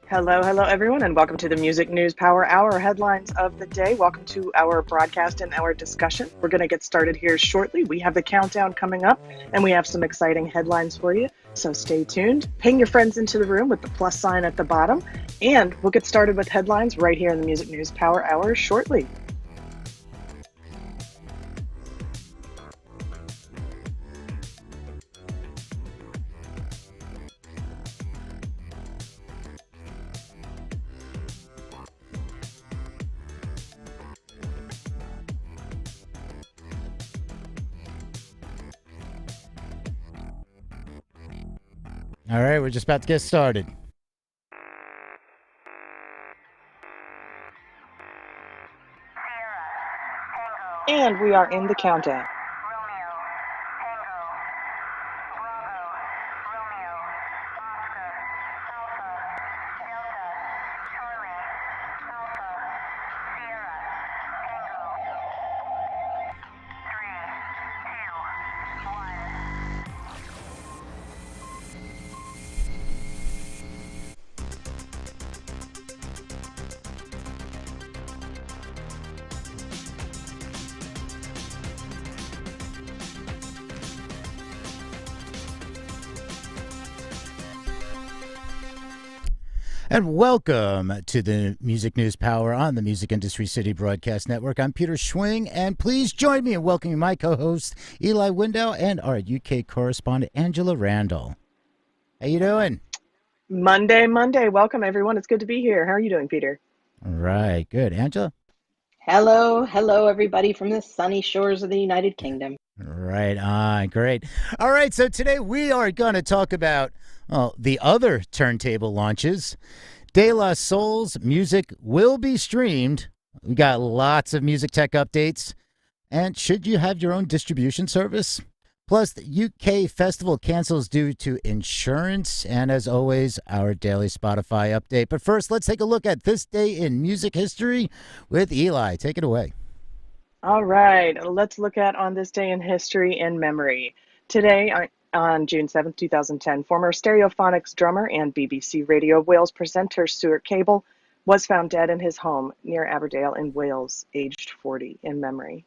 Hello, hello, everyone, and welcome to the Music News Power Hour headlines of the day. Welcome to our broadcast and our discussion. We're going to get started here shortly. We have the countdown coming up, and we have some exciting headlines for you. So stay tuned. Ping your friends into the room with the plus sign at the bottom, and we'll get started with headlines right here in the Music News Power Hour shortly. All right, we're just about to get started. And we are in the countdown. And welcome to the Music News Power on the Music Industry City Broadcast Network. I'm Peter Schwing, and please join me in welcoming my co-host, Eli Window, and our UK correspondent, Angela Randall. How you doing? Monday. Welcome, everyone. It's good to be here. How are you doing, Peter? All right, good. Angela? Hello, everybody from the sunny shores of the United Kingdom. Right on, great. All right, so today we are going to talk about the other turntable launches. De La Soul's music will be streamed. We got lots of music tech updates. And should you have your own distribution service? Plus, the UK festival cancels due to insurance. And as always, our daily Spotify update. But first, let's take a look at this day in music history with Eli. Take it away. All right, let's look at on this day in history and memory. Today, on June 7th, 2010, former Stereophonics drummer and BBC Radio Wales presenter Stuart Cable was found dead in his home near Aberdale in Wales, aged 40, in memory.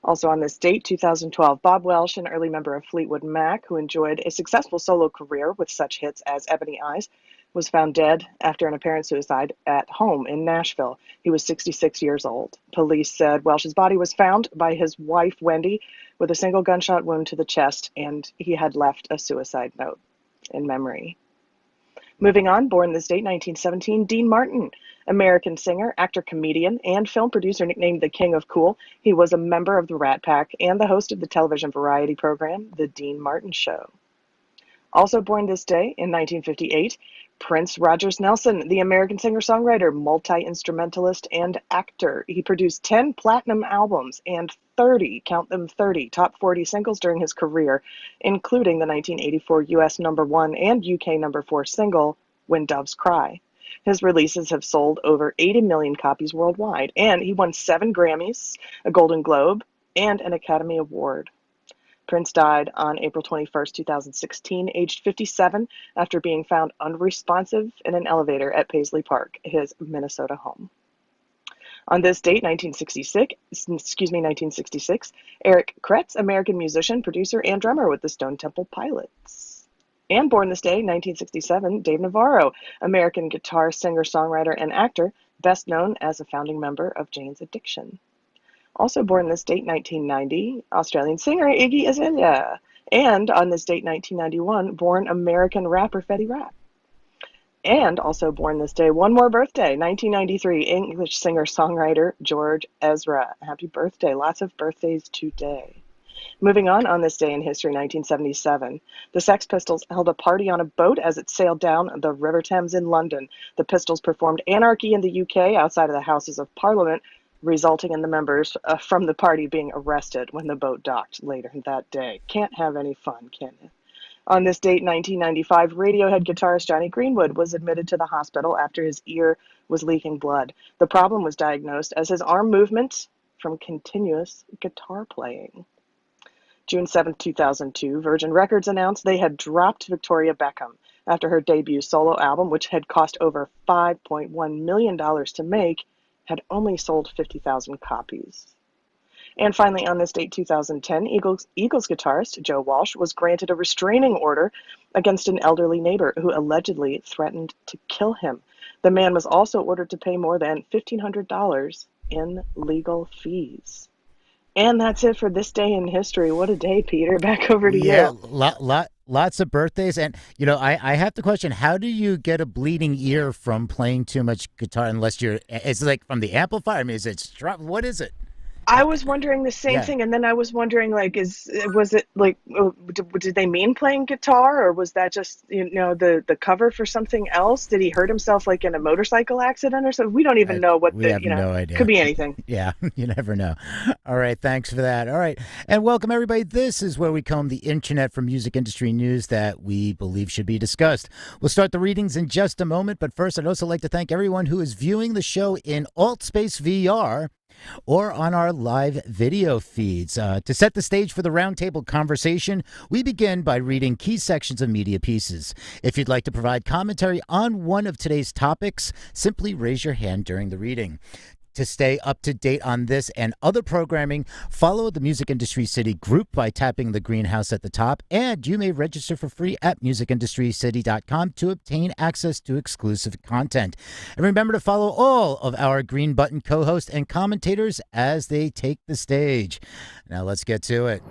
Also on this date, 2012, Bob Welsh, an early member of Fleetwood Mac, who enjoyed a successful solo career with such hits as Ebony Eyes, was found dead after an apparent suicide at home in Nashville. He was 66 years old. Police said Welsh's body was found by his wife, Wendy, with a single gunshot wound to the chest, and he had left a suicide note in memory. Moving on, born this date, 1917, Dean Martin, American singer, actor, comedian, and film producer nicknamed the King of Cool. He was a member of the Rat Pack and the host of the television variety program, The Dean Martin Show. Also born this day, in 1958, Prince Rogers Nelson, the American singer-songwriter, multi-instrumentalist, and actor. He produced 10 platinum albums and 30, count them 30, top 40 singles during his career, including the 1984 US #1 and UK #4 single, When Doves Cry. His releases have sold over 80 million copies worldwide, and he won 7 Grammys, a Golden Globe, and an Academy Award. Prince died on April 21st, 2016, aged 57, after being found unresponsive in an elevator at Paisley Park, his Minnesota home. On this date, 1966, Eric Kretz, American musician, producer, and drummer with the Stone Temple Pilots. And born this day, 1967, Dave Navarro, American guitar, singer, songwriter, and actor, best known as a founding member of Jane's Addiction. Also born this date, 1990, Australian singer Iggy Azalea. And on this date, 1991, born American rapper Fetty Wap. And also born this day, one more birthday, 1993, English singer-songwriter George Ezra. Happy birthday. Lots of birthdays today. Moving on this day in history, 1977, the Sex Pistols held a party on a boat as it sailed down the River Thames in London. The Pistols performed Anarchy in the UK outside of the Houses of Parliament, resulting in the members from the party being arrested when the boat docked later that day. Can't have any fun, can you? On this date, 1995, Radiohead guitarist Johnny Greenwood was admitted to the hospital after his ear was leaking blood. The problem was diagnosed as his arm movement from continuous guitar playing. June 7, 2002, Virgin Records announced they had dropped Victoria Beckham. after her debut solo album, which had cost over $5.1 million to make, had only sold 50,000 copies. And finally, on this date, 2010, Eagles guitarist Joe Walsh was granted a restraining order against an elderly neighbor who allegedly threatened to kill him. The man was also ordered to pay more than $1,500 in legal fees. And that's it for this day in history. What a day, Peter. Back over to Yeah, you. lots of birthdays, and I have to question: how do you get a bleeding ear from playing too much guitar? Unless you're, it's like from the amplifier. I mean, is it what is it? I was wondering the same Yeah, thing, and then I was wondering, like, was it like, did they mean playing guitar, or was that just the cover for something else? Did he hurt himself like in a motorcycle accident or something? We don't even know what we have no could idea. be anything. Yeah, you never know. All right, thanks for that. All right, and welcome everybody. This is where we comb the internet for music industry news that we believe should be discussed. We'll start the readings in just a moment, but first, I'd also like to thank everyone who is viewing the show in AltSpace VR or on our live video feeds. To set the stage for the roundtable conversation, we begin by reading key sections of media pieces. If you'd like to provide commentary on one of today's topics, simply raise your hand during the reading. To stay up to date on this and other programming, follow the Music Industry City group by tapping the greenhouse at the top, and you may register for free at musicindustrycity.com to obtain access to exclusive content. And remember to follow all of our Green Button co-hosts and commentators as they take the stage. Now let's get to it.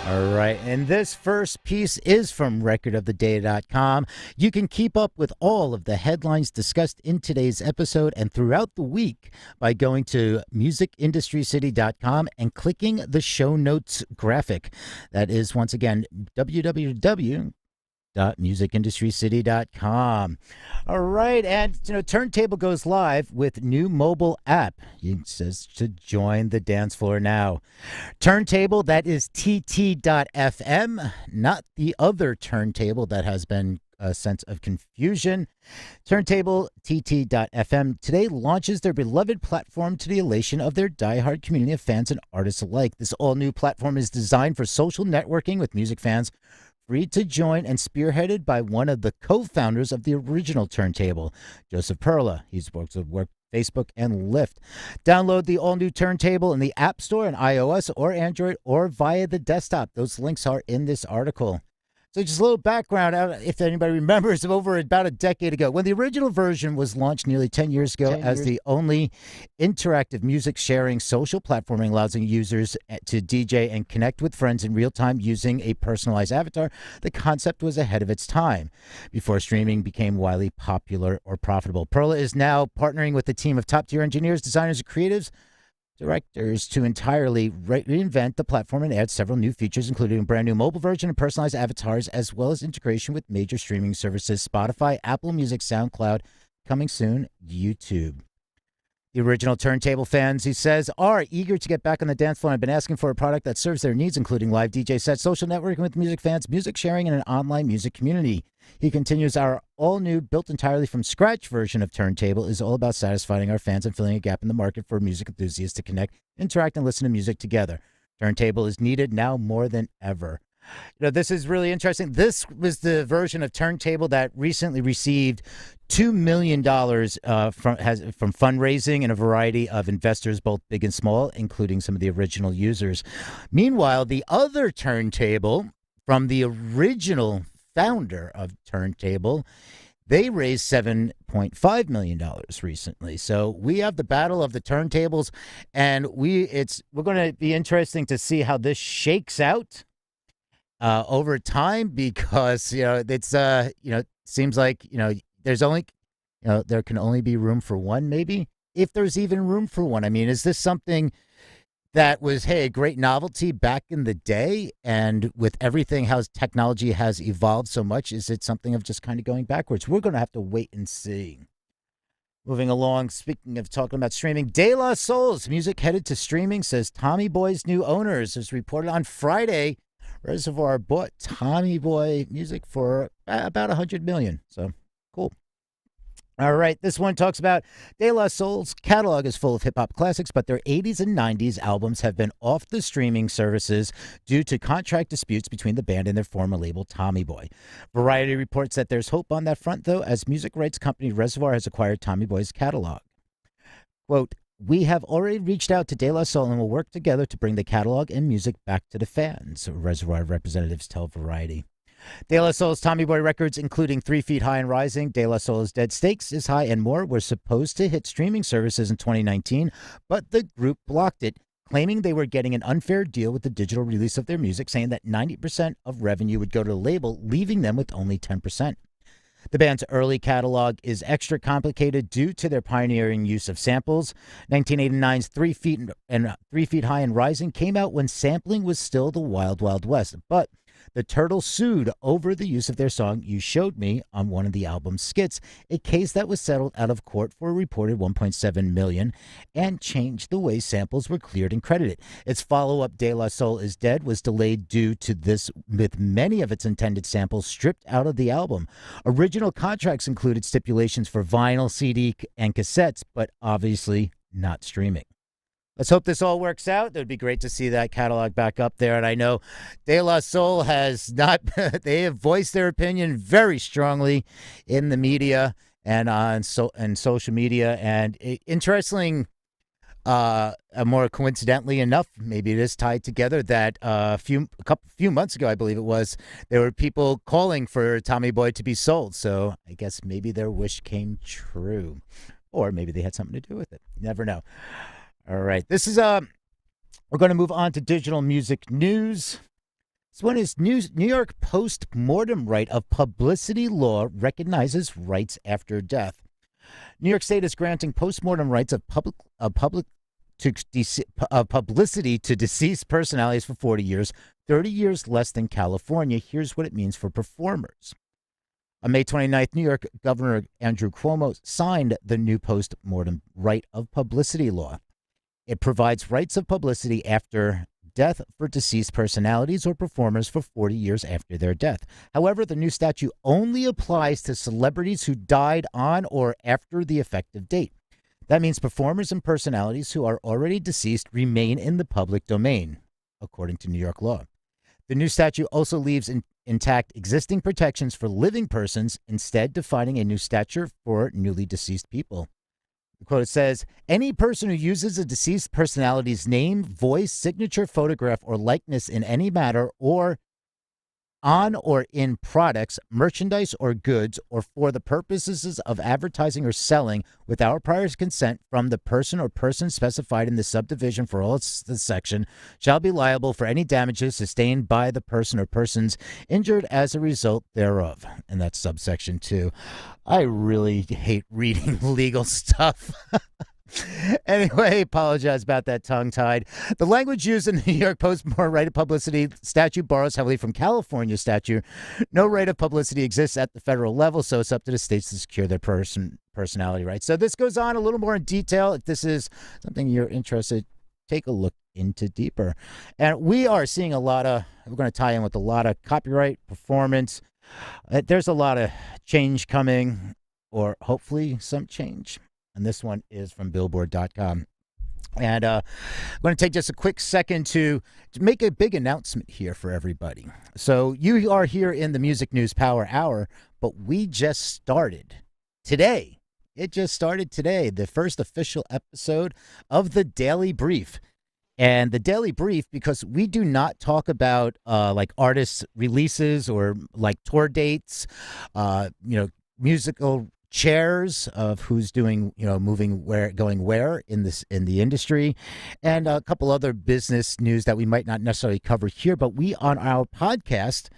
All right, and this first piece is from recordoftheday.com. You can keep up with all of the headlines discussed in today's episode and throughout the week by going to musicindustrycity.com and clicking the show notes graphic. That is, once again, www.musicindustrycity.com. All right, and Turntable goes live with new mobile app. It says to join the dance floor now. Turntable, that is TT.FM, not the other turntable that has been a sense of confusion. Turntable, TT.FM, today launches their beloved platform to the elation of their diehard community of fans and artists alike. This all-new platform is designed for social networking with music fans, free to join and spearheaded by one of the co-founders of the original Turntable, Joseph Perla. He's worked with Facebook and Lyft. Download the all-new Turntable in the App Store on iOS or Android or via the desktop. Those links are in this article. So just a little background, if anybody remembers, over about a decade ago, when the original version was launched nearly 10 years ago as the only interactive music sharing social platforming allowing users to DJ and connect with friends in real time using a personalized avatar, the concept was ahead of its time before streaming became widely popular or profitable. Perla is now partnering with a team of top-tier engineers, designers, and creatives directors to entirely reinvent the platform and add several new features, including a brand new mobile version and personalized avatars, as well as integration with major streaming services, Spotify, Apple Music, SoundCloud, coming soon, YouTube. The original Turntable fans, he says, are eager to get back on the dance floor and have been asking for a product that serves their needs, including live DJ sets, social networking with music fans, music sharing, and an online music community. He continues, our all-new, built entirely from scratch version of Turntable is all about satisfying our fans and filling a gap in the market for music enthusiasts to connect, interact, and listen to music together. Turntable is needed now more than ever. This is really interesting. This was the version of Turntable that recently received $2 million from fundraising and a variety of investors, both big and small, including some of the original users. Meanwhile, the other Turntable from the original founder of Turntable, they raised $7.5 million recently. So we have the battle of the turntables, and we're going to be interesting to see how this shakes out over time, because it's seems like there's only there can only be room for one, maybe, if there's even room for one. I mean, is this something that was, hey, a great novelty back in the day, and with everything how technology has evolved so much, is it something of just kind of going backwards? We're going to have to wait and see. Moving along, speaking of talking about streaming, De La Soul's music headed to streaming, says Tommy Boy's new owners. As reported on Friday, Reservoir bought Tommy Boy music for about $100 million. So cool. All right, this one talks about De La Soul's catalog is full of hip hop classics, but their 80s and 90s albums have been off the streaming services due to contract disputes between the band and their former label, Tommy Boy. Variety reports that there's hope on that front, though, as music rights company Reservoir has acquired Tommy Boy's catalog. Quote, we have already reached out to De La Soul and will work together to bring the catalog and music back to the fans, Reservoir representatives tell Variety. De La Soul's Tommy Boy records, including 3 Feet High and Rising, De La Soul's Dead Stakes is High, and more, were supposed to hit streaming services in 2019, but the group blocked it, claiming they were getting an unfair deal with the digital release of their music, saying that 90% of revenue would go to the label, leaving them with only 10%. The band's early catalog is extra complicated due to their pioneering use of samples. 1989's 3 Feet High and Rising came out when sampling was still the Wild Wild West, but the Turtles sued over the use of their song You Showed Me on one of the album's skits, a case that was settled out of court for a reported $1.7 million and changed the way samples were cleared and credited. Its follow-up De La Soul is Dead was delayed due to this, with many of its intended samples stripped out of the album. Original contracts included stipulations for vinyl, CD, and cassettes, but obviously not streaming. Let's hope this all works out. It would be great to see that catalog back up there. And I know De La Soul has not, they have voiced their opinion very strongly in the media and on social media. And interesting, more coincidentally enough, maybe it is tied together that a few months ago, I believe it was, there were people calling for Tommy Boy to be sold. So I guess maybe their wish came true, or maybe they had something to do with it. You never know. All right. This is we're going to move on to digital music news. This one is New York post-mortem right of publicity law recognizes rights after death. New York State is granting post-mortem rights of publicity to deceased personalities for 40 years, 30 years less than California. Here's what it means for performers. On May 29th, New York Governor Andrew Cuomo signed the new post-mortem right of publicity law. It provides rights of publicity after death for deceased personalities or performers for 40 years after their death. However, the new statute only applies to celebrities who died on or after the effective date. That means performers and personalities who are already deceased remain in the public domain, according to New York law. The new statute also leaves intact existing protections for living persons, instead defining a new statute for newly deceased people. The quote says, any person who uses a deceased personality's name, voice, signature, photograph, or likeness in any matter or on or in products, merchandise, or goods, or for the purposes of advertising or selling without prior consent from the person or persons specified in the subdivision for all the section shall be liable for any damages sustained by the person or persons injured as a result thereof. And that's subsection 2. I really hate reading legal stuff. Anyway, apologize about that tongue-tied. The language used in the New York Post-mortem right of publicity statute borrows heavily from California statute. No right of publicity exists at the federal level, so it's up to the states to secure their personality rights. So this goes on a little more in detail. If this is something you're interested, take a look into deeper. And we are seeing we're going to tie in with a lot of copyright, performance. There's a lot of change coming, or hopefully some change. And this one is from Billboard.com. And I'm going to take just a quick second to make a big announcement here for everybody. So you are here in the Music News Power Hour, but we just started today. It just started today, the first official episode of the Daily Brief. And the Daily Brief, because we do not talk about like artists' releases or like tour dates, musical chairs of who's doing, moving where, going where in the industry, and a couple other business news that we might not necessarily cover here. But we on our podcast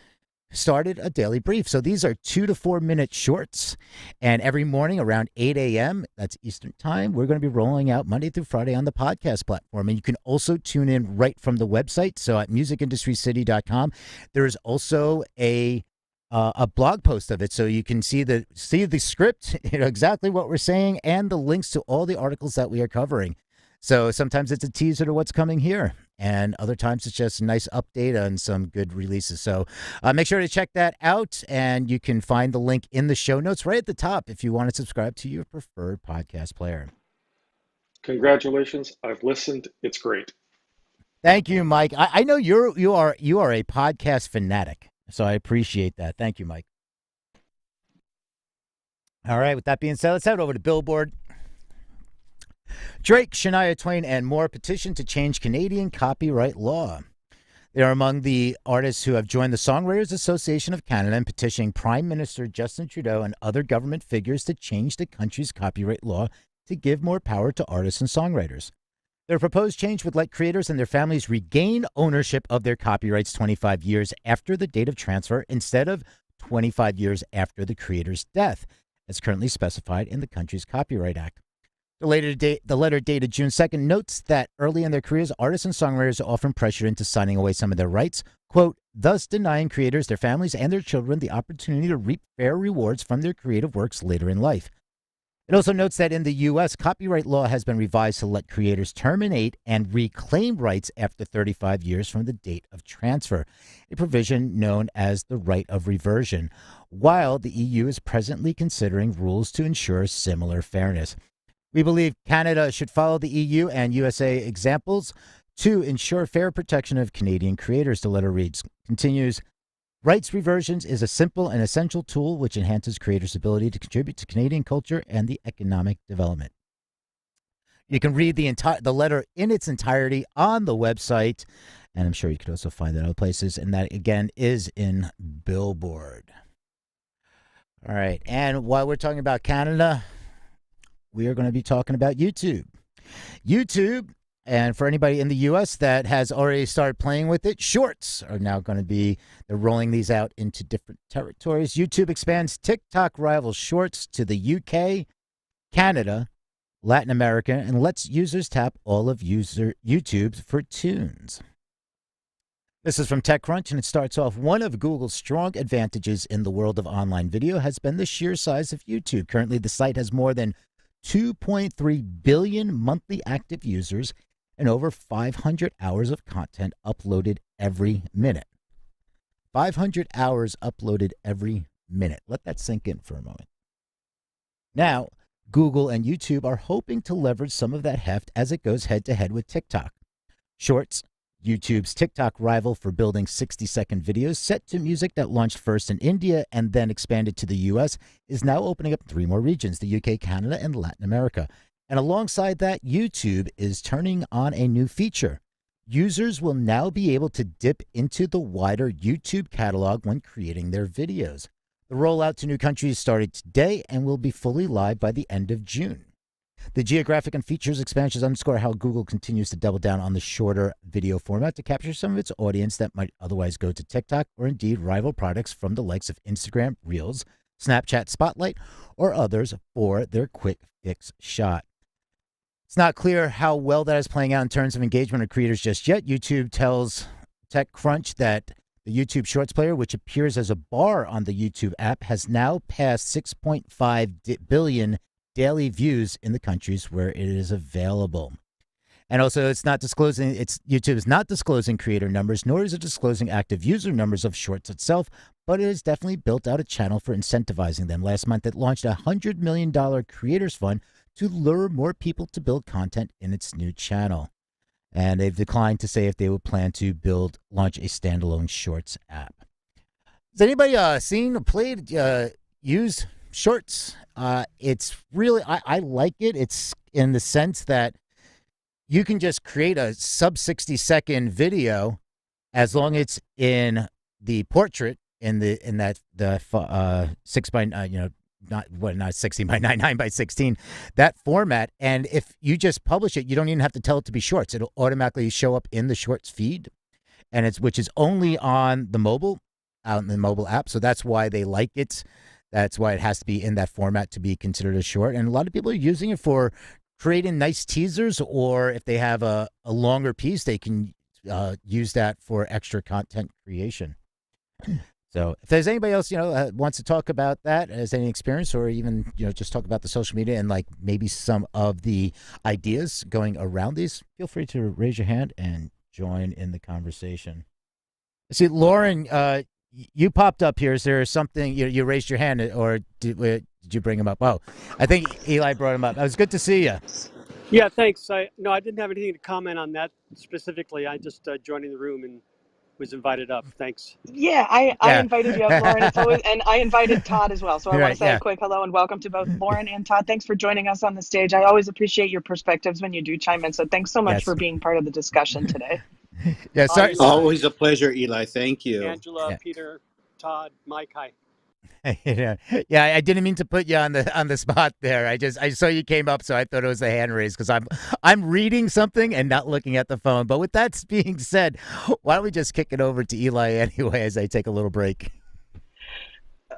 started a daily brief. So these are 2 to 4 minute shorts. And every morning around 8 a.m., that's Eastern time, we're going to be rolling out Monday through Friday on the podcast platform. And you can also tune in right from the website. So at musicindustrycity.com, there is also a blog post of it, so you can see the script, exactly what we're saying, and the links to all the articles that we are covering. So sometimes it's a teaser to what's coming here, and other times it's just a nice update on some good releases. So make sure to check that out, and you can find the link in the show notes right at the top if you want to subscribe to your preferred podcast player. Congratulations. I've listened. It's great. Thank you, Mike. I know you are a podcast fanatic, so I appreciate that. Thank you, Mike. All right, with that being said, let's head over to Billboard. Drake, Shania Twain, and more petition to change Canadian copyright law. They are among the artists who have joined the Songwriters Association of Canada in petitioning Prime Minister Justin Trudeau and other government figures to change the country's copyright law to give more power to artists and songwriters. Their proposed change would let creators and their families regain ownership of their copyrights 25 years after the date of transfer instead of 25 years after the creator's death, as currently specified in the country's Copyright Act. The letter dated June 2nd notes that early in their careers, artists and songwriters are often pressured into signing away some of their rights, quote, thus denying creators, their families, and their children the opportunity to reap fair rewards from their creative works later in life. It also notes that in the U.S., copyright law has been revised to let creators terminate and reclaim rights after 35 years from the date of transfer, a provision known as the right of reversion, while the EU is presently considering rules to ensure similar fairness. We believe Canada should follow the EU and USA examples to ensure fair protection of Canadian creators, the letter reads. Continues, rights reversions is a simple and essential tool which enhances creators' ability to contribute to Canadian culture and the economic development. You can read the letter in its entirety on the website, and I'm sure you could also find it other places, and that, again, is in Billboard. All right, and while we're talking about Canada, we are going to be talking about YouTube. YouTube, and for anybody in the U.S. that has already started playing with it, Shorts are now going to they're rolling these out into different territories. YouTube expands TikTok rival Shorts to the UK, Canada, Latin America, and lets users tap all of YouTube's for tunes. This is from TechCrunch, and it starts off, one of Google's strong advantages in the world of online video has been the sheer size of YouTube. Currently, the site has more than 2.3 billion monthly active users and over 500 hours of content uploaded every minute. 500 hours uploaded every minute. Let that sink in for a moment. Now, Google and YouTube are hoping to leverage some of that heft as it goes head-to-head with TikTok. Shorts, YouTube's TikTok rival for building 60-second videos set to music that launched first in India and then expanded to the U.S., is now opening up 3 more regions, the UK, Canada, and Latin America. And alongside that, YouTube is turning on a new feature. Users will now be able to dip into the wider YouTube catalog when creating their videos. The rollout to new countries started today and will be fully live by the end of June. The geographic and features expansions underscore how Google continues to double down on the shorter video format to capture some of its audience that might otherwise go to TikTok or indeed rival products from the likes of Instagram, Reels, Snapchat Spotlight, or others for their quick fix shot. It's not clear how well that is playing out in terms of engagement of creators just yet. YouTube tells TechCrunch that the YouTube Shorts player, which appears as a bar on the YouTube app, has now passed 6.5 billion daily views in the countries where it is available. And also, YouTube is not disclosing creator numbers, nor is it disclosing active user numbers of Shorts itself, but it has definitely built out a channel for incentivizing them. Last month, it launched a $100 million creators fund to lure more people to build content in its new channel. And they've declined to say if they would plan to launch a standalone Shorts app. Has anybody used Shorts? It's really, I like it. It's in the sense that you can just create a sub 60-second video as long as it's in the portrait the 6 by not 60 by 9 by 16, that format. And if you just publish it, you don't even have to tell it to be Shorts. It'll automatically show up in the Shorts feed, and which is only on the mobile, out in the mobile app. So that's why they like it. That's why it has to be in that format to be considered a short. And a lot of people are using it for creating nice teasers, or if they have a longer piece, they can use that for extra content creation. So if there's anybody else, wants to talk about that, has any experience, or even, just talk about the social media and like maybe some of the ideas going around these, feel free to raise your hand and join in the conversation. See, Lauren, you popped up here. Is there something you raised your hand, or did you bring him up? Oh, I think Eli brought him up. It was good to see you. Yeah, thanks. I didn't have anything to comment on that specifically. I just joining the room and was invited up. Thanks. Yeah, I Yeah. invited you up, Lauren. It's always, and I invited Todd as well. So I want to Right. say a Yeah. quick hello and welcome to both Lauren and Todd. Thanks for joining us on the stage. I always appreciate your perspectives when you do chime in. So thanks so much Yes. for being part of the discussion today. Yeah. Hi, Sorry. Eli, Always a pleasure, Eli. Thank you. Angela, Yeah. Peter, Todd, Mike. Hi. Yeah, yeah. I didn't mean to put you on the spot there. I saw you came up, so I thought it was a hand raise because I'm reading something and not looking at the phone. But with that being said, why don't we just kick it over to Eli anyway as I take a little break?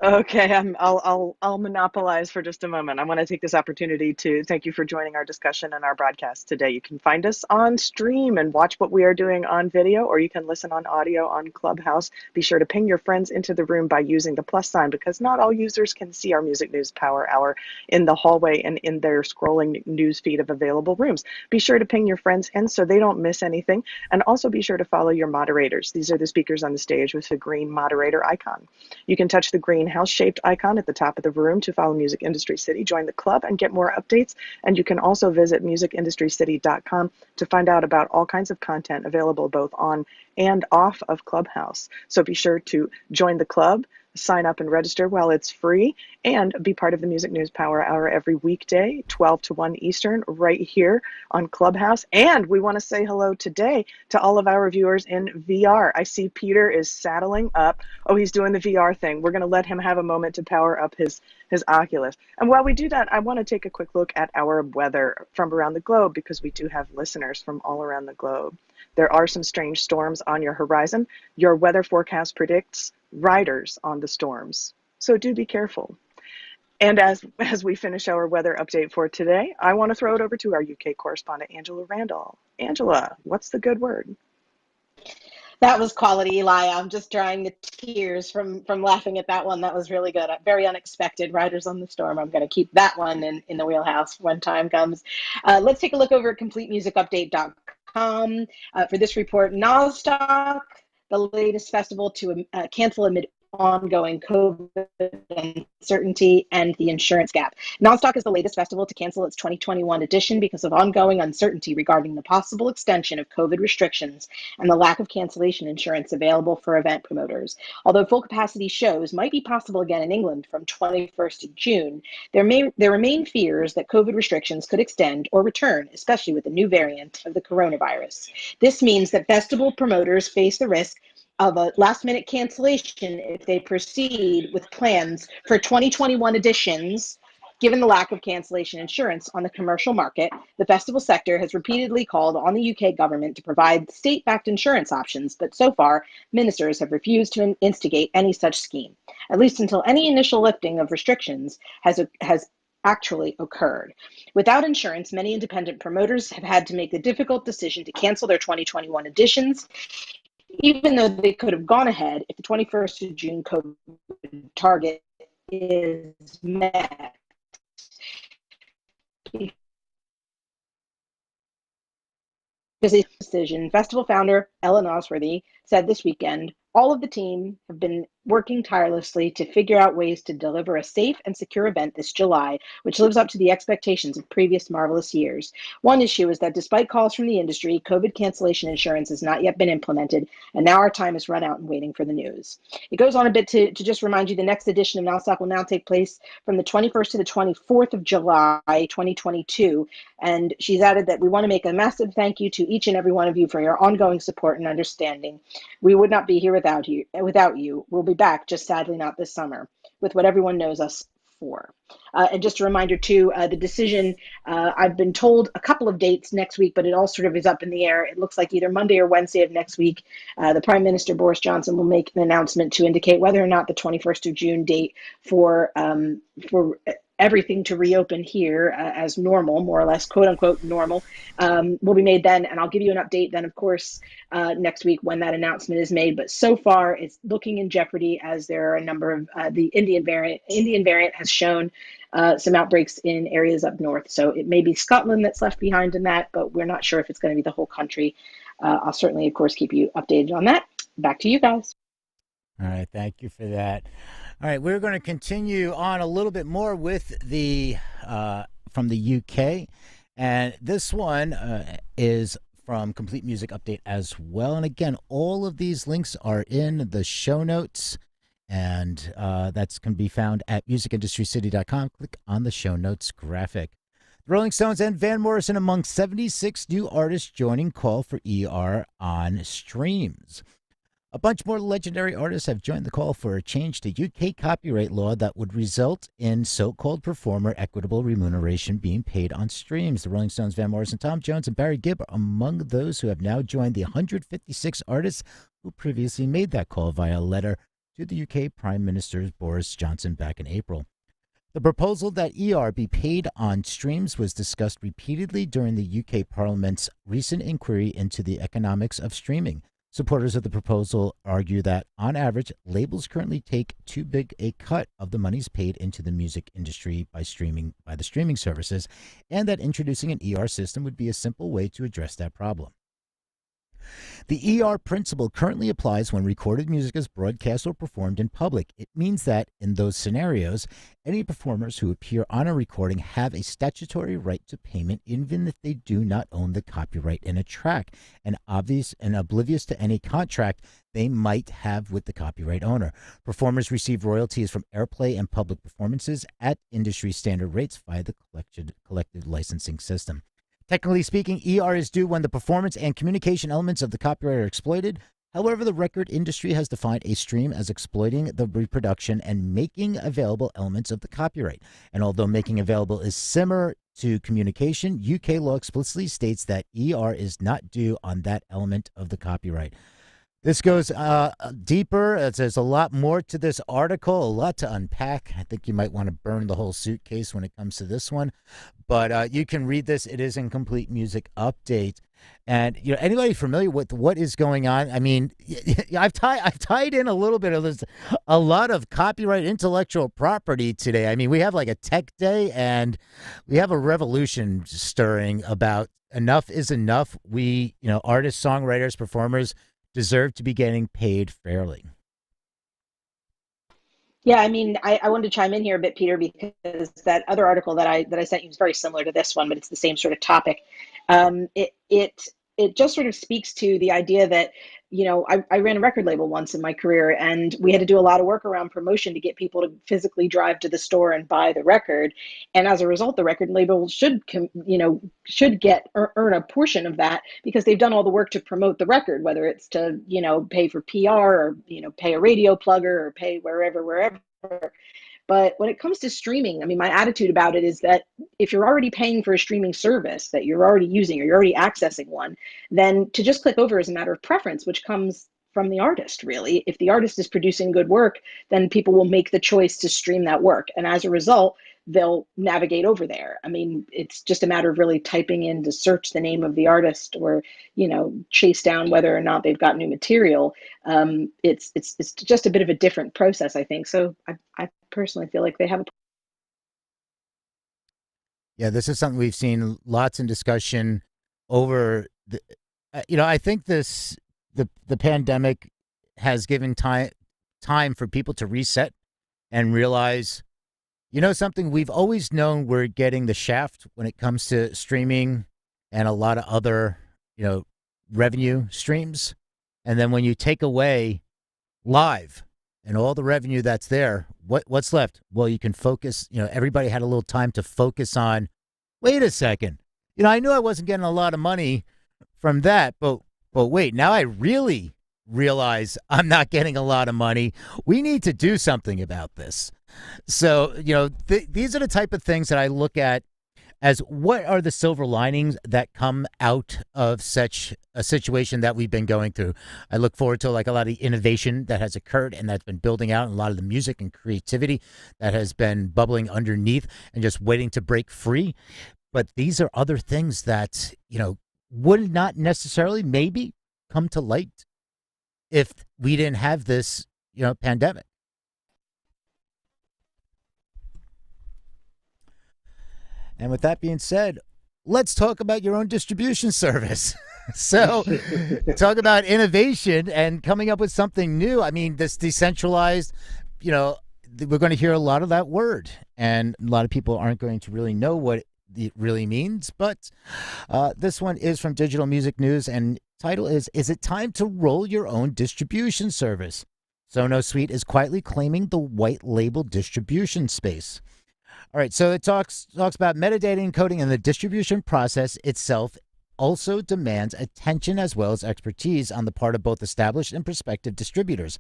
Okay, I'll monopolize for just a moment. I want to take this opportunity to thank you for joining our discussion and our broadcast today. You can find us on stream and watch what we are doing on video, or you can listen on audio on Clubhouse. Be sure to ping your friends into the room by using the plus sign, because not all users can see our Music News Power Hour in the hallway and in their scrolling news feed of available rooms. Be sure to ping your friends in so they don't miss anything, and also be sure to follow your moderators. These are the speakers on the stage with the green moderator icon. You can touch the green house-shaped icon at the top of the room to follow Music Industry City, join the club, and get more updates. And you can also visit musicindustrycity.com to find out about all kinds of content available both on and off of Clubhouse. So be sure to join the club, sign up and register while it's free, and be part of the Music News Power Hour every weekday, 12 to 1 Eastern, right here on Clubhouse. And we want to say hello today to all of our viewers in VR. I see Peter is saddling up. Oh, he's doing the VR thing. We're going to let him have a moment to power up his Oculus. And while we do that, I want to take a quick look at our weather from around the globe, because we do have listeners from all around the globe. There are some strange storms on your horizon. Your weather forecast predicts riders on the storms, so do be careful. And as we finish our weather update for today, I want to throw it over to our UK correspondent, Angela Randall. Angela, what's the good word? That was quality, Eli. I'm just drying the tears from laughing at that one. That was really good. Very unexpected. Riders on the Storm. I'm going to keep that one in the wheelhouse when time comes. Let's take a look over at CompleteMusicUpdate.com for this report. Nostock, the latest festival to cancel amid ongoing COVID uncertainty and the insurance gap. Nonstock is the latest festival to cancel its 2021 edition because of ongoing uncertainty regarding the possible extension of COVID restrictions and the lack of cancellation insurance available for event promoters. Although full capacity shows might be possible again in England from 21st of June, there remain fears that COVID restrictions could extend or return, especially with the new variant of the coronavirus. This means that festival promoters face the risk of a last-minute cancellation if they proceed with plans for 2021 editions. Given the lack of cancellation insurance on the commercial market, the festival sector has repeatedly called on the UK government to provide state-backed insurance options, but so far, ministers have refused to instigate any such scheme, at least until any initial lifting of restrictions has actually occurred. Without insurance, many independent promoters have had to make the difficult decision to cancel their 2021 editions, even though they could have gone ahead if the 21st of June COVID target is met. Because of this decision, festival founder Ellen Osworthy said this weekend, all of the team have been working tirelessly to figure out ways to deliver a safe and secure event this July, which lives up to the expectations of previous marvelous years. One issue is that despite calls from the industry, COVID cancellation insurance has not yet been implemented, and now our time is run out and waiting for the news. It goes on a bit to just remind you the next edition of Nonstock will now take place from the 21st to the 24th of July, 2022. And she's added that we want to make a massive thank you to each and every one of you for your ongoing support and understanding. We would not be here without you. We'll be back, just sadly not this summer, with what everyone knows us for. And just a reminder too, the decision, I've been told a couple of dates next week, but it all sort of is up in the air. It looks like either Monday or Wednesday of next week, the Prime Minister Boris Johnson will make an announcement to indicate whether or not the 21st of June date for everything to reopen here as normal, more or less, quote unquote normal, will be made then. And I'll give you an update then, of course, next week when that announcement is made. But so far, it's looking in jeopardy as there are a number of the Indian variant has shown some outbreaks in areas up north. So it may be Scotland that's left behind in that, but we're not sure if it's going to be the whole country. I'll certainly, of course, keep you updated on that. Back to you guys. All right, thank you for that. All right, we're going to continue on a little bit more with the from the UK, and this one is from Complete Music Update as well. And again, all of these links are in the show notes, and that's can be found at musicindustrycity.com. Click on the show notes graphic. The Rolling Stones and Van Morrison among 76 new artists joining call for ER on streams. A bunch more legendary artists have joined the call for a change to UK copyright law that would result in so-called performer equitable remuneration being paid on streams. The Rolling Stones, Van Morrison, Tom Jones, and Barry Gibb are among those who have now joined the 156 artists who previously made that call via a letter to the UK Prime Minister Boris Johnson back in April. The proposal that ER be paid on streams was discussed repeatedly during the UK Parliament's recent inquiry into the economics of streaming. Supporters of the proposal argue that, on average, labels currently take too big a cut of the monies paid into the music industry by the streaming services, and that introducing an ER system would be a simple way to address that problem. The ER principle currently applies when recorded music is broadcast or performed in public. It means that, in those scenarios, any performers who appear on a recording have a statutory right to payment even if they do not own the copyright in a track, and obvious and oblivious to any contract they might have with the copyright owner. Performers receive royalties from airplay and public performances at industry standard rates via the collective licensing system. Technically speaking, ER is due when the performance and communication elements of the copyright are exploited. However, the record industry has defined a stream as exploiting the reproduction and making available elements of the copyright. And although making available is similar to communication, UK law explicitly states that ER is not due on that element of the copyright. This goes deeper. There's a lot more to this article, a lot to unpack. I think you might want to burn the whole suitcase when it comes to this one. But you can read this. It is in Complete Music Update. And anybody familiar with what is going on? I mean, I've tied in a little bit of this, a lot of copyright intellectual property today. I mean, we have like a tech day, and we have a revolution stirring about enough is enough. We, artists, songwriters, performers deserve to be getting paid fairly. Yeah, I mean, I wanted to chime in here a bit, Peter, because that other article that I sent you is very similar to this one, but it's the same sort of topic. It just sort of speaks to the idea that, I ran a record label once in my career, and we had to do a lot of work around promotion to get people to physically drive to the store and buy the record. And as a result, the record label should earn a portion of that because they've done all the work to promote the record, whether it's to, pay for PR or, pay a radio plugger or pay wherever. But when it comes to streaming, I mean, my attitude about it is that if you're already paying for a streaming service that you're already using or you're already accessing one, then to just click over is a matter of preference, which comes from the artist, really. If the artist is producing good work, then people will make the choice to stream that work. And as a result, they'll navigate over there. I mean, it's just a matter of really typing in to search the name of the artist or, chase down whether or not they've got new material. It's just a bit of a different process, I think. So I personally feel like they have a. Yeah, this is something we've seen lots in discussion over the, I think the pandemic has given time for people to reset and realize, something we've always known, we're getting the shaft when it comes to streaming and a lot of other, revenue streams. And then when you take away live and all the revenue that's there, what's left? Well, you can focus, everybody had a little time to focus on, wait a second, I knew I wasn't getting a lot of money from that, but wait, now I really realize I'm not getting a lot of money. We need to do something about this. So, these are the type of things that I look at as what are the silver linings that come out of such a situation that we've been going through. I look forward to like a lot of the innovation that has occurred and that's been building out, and a lot of the music and creativity that has been bubbling underneath and just waiting to break free. But these are other things that, would not necessarily maybe come to light if we didn't have this, pandemic. And with that being said, let's talk about your own distribution service. So, talk about innovation and coming up with something new. I mean, this decentralized, we're going to hear a lot of that word, and a lot of people aren't going to really know what it really means. But this one is from Digital Music News, and title is it time to roll your own distribution service? Sonos Suite is quietly claiming the white label distribution space. All right, so it talks about metadata encoding, and the distribution process itself also demands attention as well as expertise on the part of both established and prospective distributors.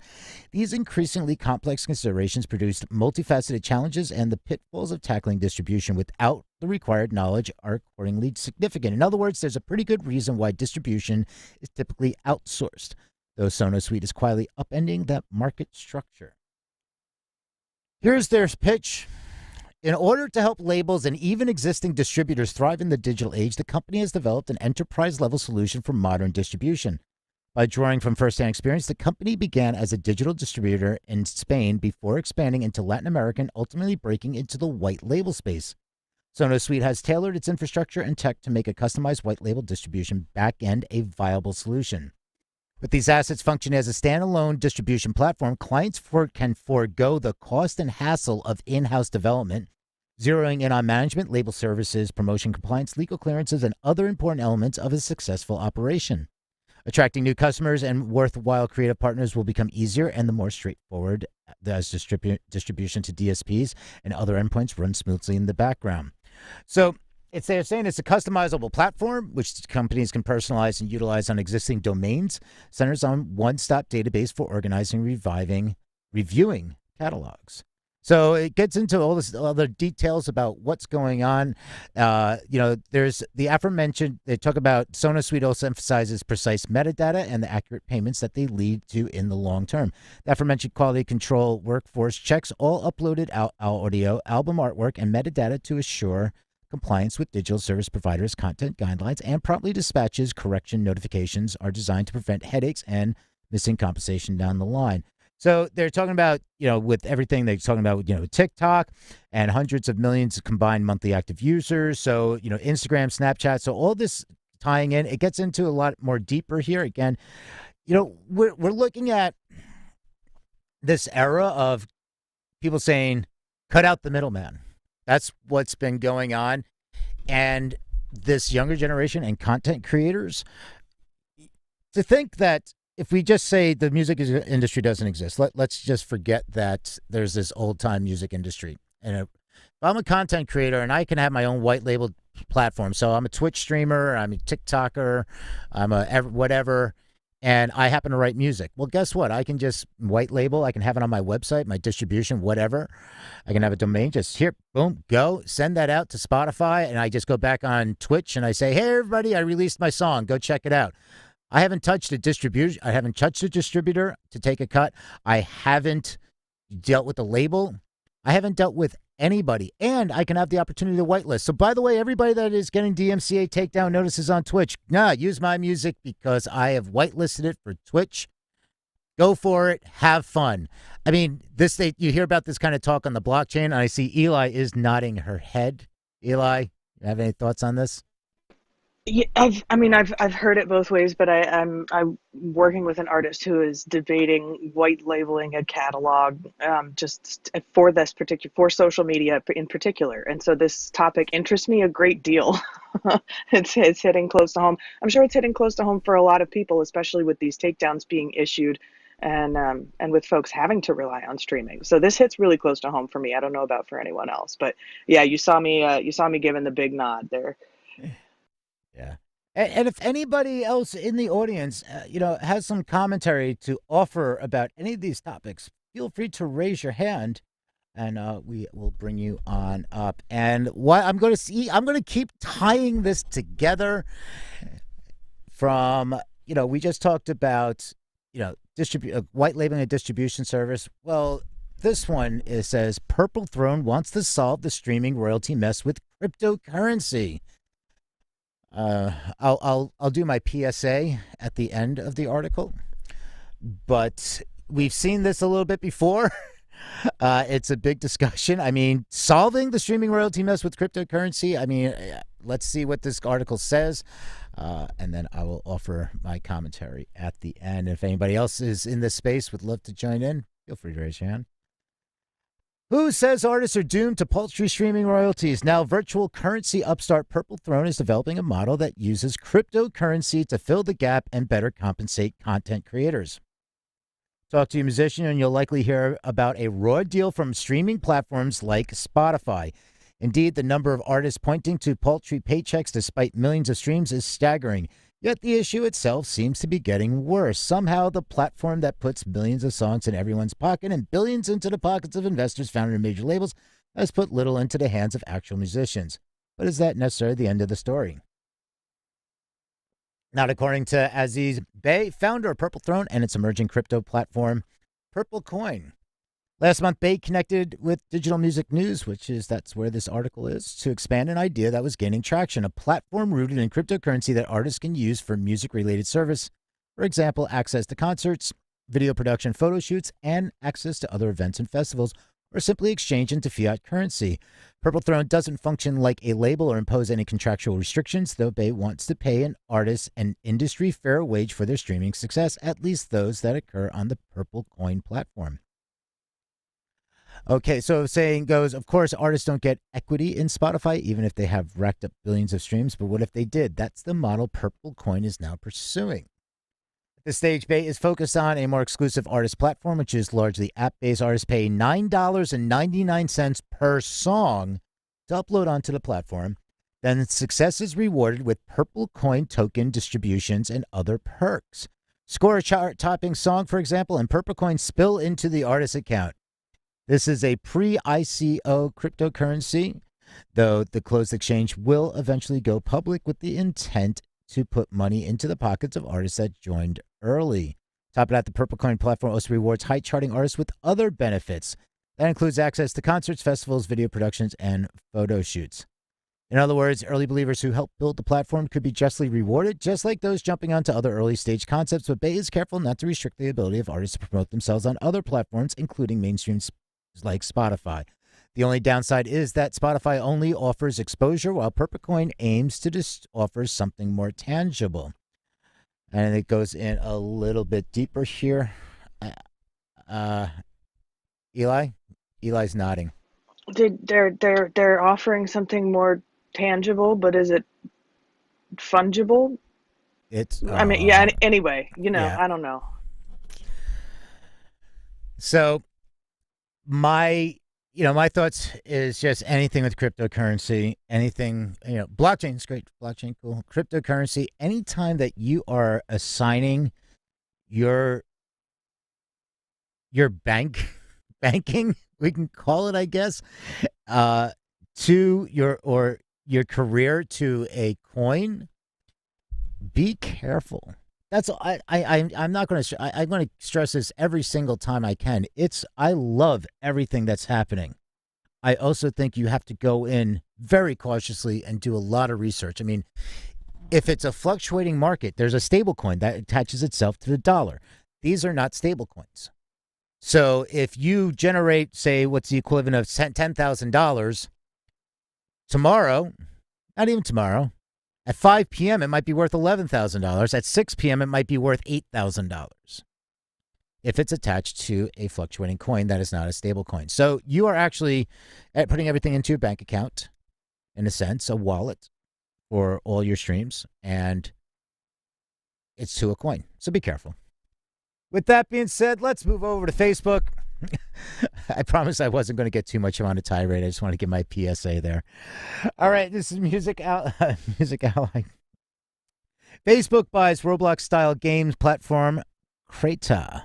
These increasingly complex considerations produce multifaceted challenges, and the pitfalls of tackling distribution without the required knowledge are accordingly significant. In other words, there's a pretty good reason why distribution is typically outsourced, though Sonos Suite is quietly upending that market structure. Here's their pitch. In order to help labels and even existing distributors thrive in the digital age, the company has developed an enterprise-level solution for modern distribution. By drawing from firsthand experience, the company began as a digital distributor in Spain before expanding into Latin America and ultimately breaking into the white label space. Sonos Suite has tailored its infrastructure and tech to make a customized white label distribution backend a viable solution. With these assets functioning as a standalone distribution platform, clients can forego the cost and hassle of in-house development, zeroing in on management, label services, promotion compliance, legal clearances, and other important elements of a successful operation. Attracting new customers and worthwhile creative partners will become easier and the more straightforward as distribution to DSPs and other endpoints run smoothly in the background. So, they're saying it's a customizable platform which companies can personalize and utilize on existing domains, centers on one-stop database for organizing, reviewing catalogs. So it gets into all this other details about what's going on. There's the aforementioned, they talk about Sonos Suite also emphasizes precise metadata and the accurate payments that they lead to in the long term. The aforementioned quality control workforce checks all uploaded audio, album artwork, and metadata to assure compliance with digital service providers' content guidelines, and promptly dispatches correction notifications are designed to prevent headaches and missing compensation down the line. So they're talking about, with everything they're talking about, TikTok and hundreds of millions of combined monthly active users. So, Instagram, Snapchat. So all this tying in, it gets into a lot more deeper here. Again, we're looking at this era of people saying, cut out the middleman. That's what's been going on. And this younger generation and content creators, to think that if we just say the music industry doesn't exist, let's just forget that there's this old-time music industry. And if I'm a content creator and I can have my own white label platform, so I'm a Twitch streamer, I'm a TikToker, I'm a whatever, and I happen to write music. Well, guess what? I can just white label. I can have it on my website, my distribution, whatever. I can have a domain. Just here, boom, go. Send that out to Spotify, and I just go back on Twitch, and I say, hey, everybody, I released my song. Go check it out. I haven't touched a distribution. I haven't touched a distributor to take a cut. I haven't dealt with the label. I haven't dealt with anybody, and I can have the opportunity to whitelist. So, by the way, everybody that is getting DMCA takedown notices on Twitch, use my music because I have whitelisted it for Twitch. Go for it. Have fun. I mean, you hear about this kind of talk on the blockchain, and I see Eli is nodding her head. Eli, you have any thoughts on this? Yeah, I've heard it both ways, but I'm working with an artist who is debating white labeling a catalog, just for social media in particular, and so this topic interests me a great deal. It's hitting close to home. I'm sure it's hitting close to home for a lot of people, especially with these takedowns being issued, and with folks having to rely on streaming. So this hits really close to home for me. I don't know about for anyone else, but yeah, you saw me giving the big nod there. Yeah. And if anybody else in the audience, has some commentary to offer about any of these topics, feel free to raise your hand. and we will bring you on up. And what I'm going to see, I'm going to keep tying this together from, we just talked about, white labeling a distribution service. Well, this one says Purple Throne wants to solve the streaming royalty mess with cryptocurrency. I'll do my PSA at the end of the article, but we've seen this a little bit before. It's a big discussion. I mean, solving the streaming royalty mess with cryptocurrency. I mean, let's see what this article says, and then I will offer my commentary at the end. If anybody else is in this space would love to join in, feel free to raise your hand. Who says artists are doomed to paltry streaming royalties? Now, virtual currency upstart Purple Throne is developing a model that uses cryptocurrency to fill the gap and better compensate content creators. Talk to a musician and you'll likely hear about a raw deal from streaming platforms like Spotify. Indeed, the number of artists pointing to paltry paychecks despite millions of streams is staggering. Yet the issue itself seems to be getting worse. Somehow, the platform that puts millions of songs in everyone's pocket and billions into the pockets of investors found in major labels has put little into the hands of actual musicians. But is that necessarily the end of the story? Not according to Aziz Bey, founder of Purple Throne and its emerging crypto platform, Purple Coin. Last month, Bey connected with Digital Music News, that's where this article is, to expand an idea that was gaining traction, a platform rooted in cryptocurrency that artists can use for music-related service. For example, access to concerts, video production, photo shoots, and access to other events and festivals, or simply exchange into fiat currency. Purple Throne doesn't function like a label or impose any contractual restrictions, though Bey wants to pay an artist an industry fair wage for their streaming success, at least those that occur on the Purple Coin platform. Okay, so saying goes, of course, artists don't get equity in Spotify, even if they have racked up billions of streams. But what if they did? That's the model Purple Coin is now pursuing. At this stage, Bey is focused on a more exclusive artist platform, which is largely app-based. Artists pay $9.99 per song to upload onto the platform. Then success is rewarded with Purple Coin token distributions and other perks. Score a chart-topping song, for example, and Purple Coin spill into the artist's account. This is a pre-ICO cryptocurrency, though the closed exchange will eventually go public with the intent to put money into the pockets of artists that joined early. Top it out, the Purple Coin platform also rewards high-charting artists with other benefits. That includes access to concerts, festivals, video productions, and photo shoots. In other words, early believers who helped build the platform could be justly rewarded, just like those jumping onto other early-stage concepts, but Bey is careful not to restrict the ability of artists to promote themselves on other platforms, including mainstream like Spotify. The only downside is that Spotify only offers exposure, while Purple Coin aims to offer something more tangible. And it goes in a little bit deeper here. Eli's nodding. They're offering something more tangible, but is it fungible? It's. I mean, yeah. Anyway, yeah. I don't know. So, my thoughts is just anything with cryptocurrency, anything, blockchain is great. Blockchain, cool. Cryptocurrency, anytime that you are assigning your banking, we can call it, I guess, to your career to a coin, be careful. That's I'm not going to. I'm going to stress this every single time I can. I love everything that's happening. I also think you have to go in very cautiously and do a lot of research. I mean, if it's a fluctuating market, there's a stable coin that attaches itself to the dollar. These are not stable coins. So if you generate, say, what's the equivalent of $10,000 tomorrow, not even tomorrow, at 5 p.m., it might be worth $11,000. At 6 p.m., it might be worth $8,000 if it's attached to a fluctuating coin that is not a stable coin. So you are actually putting everything into your bank account, in a sense, a wallet for all your streams, and it's to a coin. So be careful. With that being said, let's move over to Facebook. I promised I wasn't going to get too much on a tirade. I just want to give my PSA there. All right, this is Music Ally. Facebook buys Roblox-style games platform Creta.